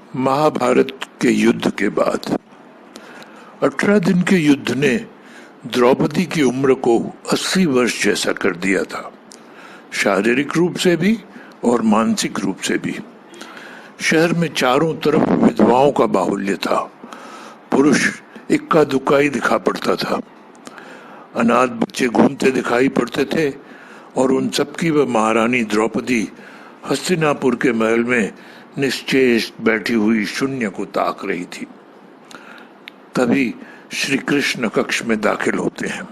महाभारत के युद्ध के बाद 18 दिन के युद्ध ने द्रौपदी की उम्र को 80 वर्ष जैसा कर दिया था, शारीरिक रूप से भी और मानसिक रूप से भी। शहर में चारों तरफ विधवाओं का बाहुल्य था। पुरुष इक्का दुक्का ही दिखा पड़ता था। अनाथ बच्चे घूमते दिखाई पड़ते थे और उन सबकी वह महारानी द्रौपदी हस्तिनापुर के महल में निश्चेष्ट बैठी हुई शून्य को ताक रही थी। तभी श्री कृष्ण कक्ष में दाखिल होते हैं।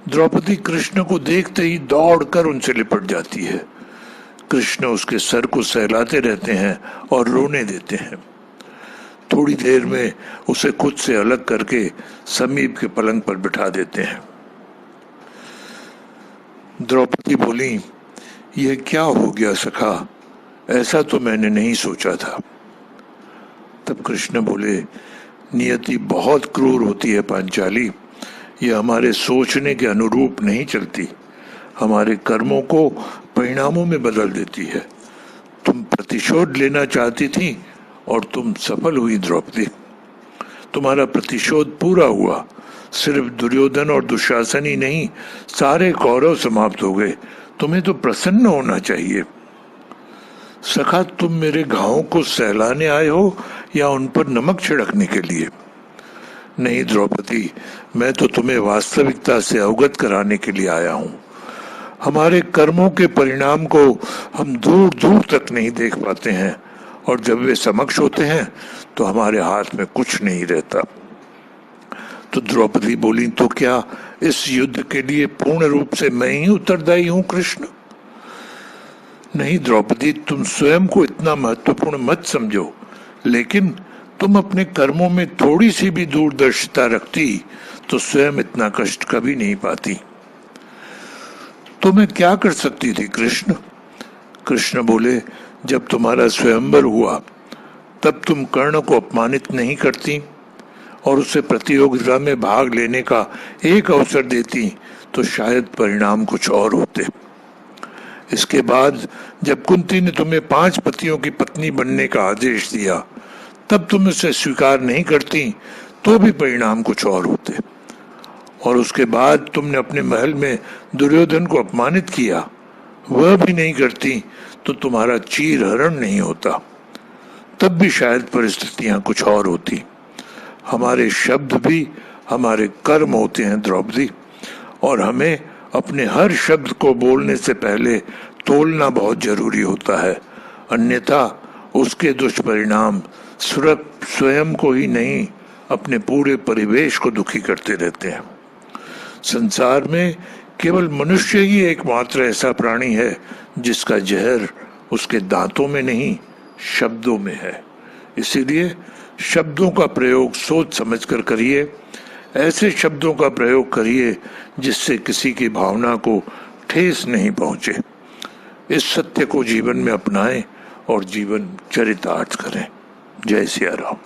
द्रौपदी कृष्ण को देखते ही दौड़कर उनसे लिपट जाती है। कृष्ण उसके सर को सहलाते रहते हैं और रोने देते हैं। थोड़ी देर में उसे खुद से अलग करके समीप के पलंग पर बिठा देते हैं। द्रौपदी बोली, यह क्या हो गया सखा, ऐसा तो मैंने नहीं सोचा था। तब कृष्ण बोले, नियति बहुत क्रूर होती है पांचाली, यह हमारे सोचने के अनुरूप नहीं चलती, हमारे कर्मों को परिणामों में बदल देती है। तुम प्रतिशोध लेना चाहती थी और तुम सफल हुई द्रौपदी। तुम्हारा प्रतिशोध पूरा हुआ। सिर्फ दुर्योधन और दुशासन ही नहीं, सारे कौरव समाप्त हो गए। तुम्हें तो प्रसन्न होना चाहिए। सखा, तुम मेरे घावों को सहलाने आए हो या उन पर नमक छिड़कने के लिए? नहीं द्रौपदी, मैं तो तुम्हें वास्तविकता से अवगत कराने के लिए आया हूं। हमारे कर्मों के परिणाम को हम दूर दूर तक नहीं देख पाते हैं और जब वे समक्ष होते हैं तो हमारे हाथ में कुछ नहीं रहता। तो द्रौपदी बोली, तो क्या इस युद्ध के लिए पूर्ण रूप से मैं ही उत्तरदायी हूं कृष्ण? नहीं द्रौपदी, तुम स्वयं को इतना महत्वपूर्ण मत समझो, लेकिन तुम अपने कर्मों में थोड़ी सी भी दूरदर्शिता रखती तो स्वयं इतना कष्ट कभी नहीं पाती। तो मैं क्या कर सकती थी कृष्ण? कृष्ण बोले, जब तुम्हारा स्वयंवर हुआ तब तुम कर्ण को अपमानित नहीं करती और उसे प्रतियोगिता में भाग लेने का एक अवसर देती तो शायद परिणाम कुछ और होते। इसके बाद जब कुंती ने तुम्हें 5 पतियों की पत्नी बनने का आदेश दिया तब तुम उसे स्वीकार नहीं करती तो भी परिणाम कुछ और होते। और उसके बाद तुमने अपने महल में दुर्योधन को अपमानित किया, वह भी नहीं करती तो तुम्हारा चीर हरण नहीं होता, तब भी शायद परिस्थितियां कुछ और होती। हमारे शब्द भी हमारे कर्म होते हैं द्रौपदी, और हमें अपने हर शब्द को बोलने से पहले तोलना बहुत जरूरी होता है, अन्यथा उसके दुष्परिणाम स्वयं को ही नहीं अपने पूरे परिवेश को दुखी करते रहते हैं। संसार में केवल मनुष्य ही एकमात्र ऐसा प्राणी है जिसका जहर उसके दांतों में नहीं, शब्दों में है। इसीलिए शब्दों का प्रयोग सोच समझकर करिए। ऐसे शब्दों का प्रयोग करिए जिससे किसी की भावना को ठेस नहीं पहुंचे। इस सत्य को जीवन में अपनाएं और जीवन चरितार्थ करें। जय सिया राम।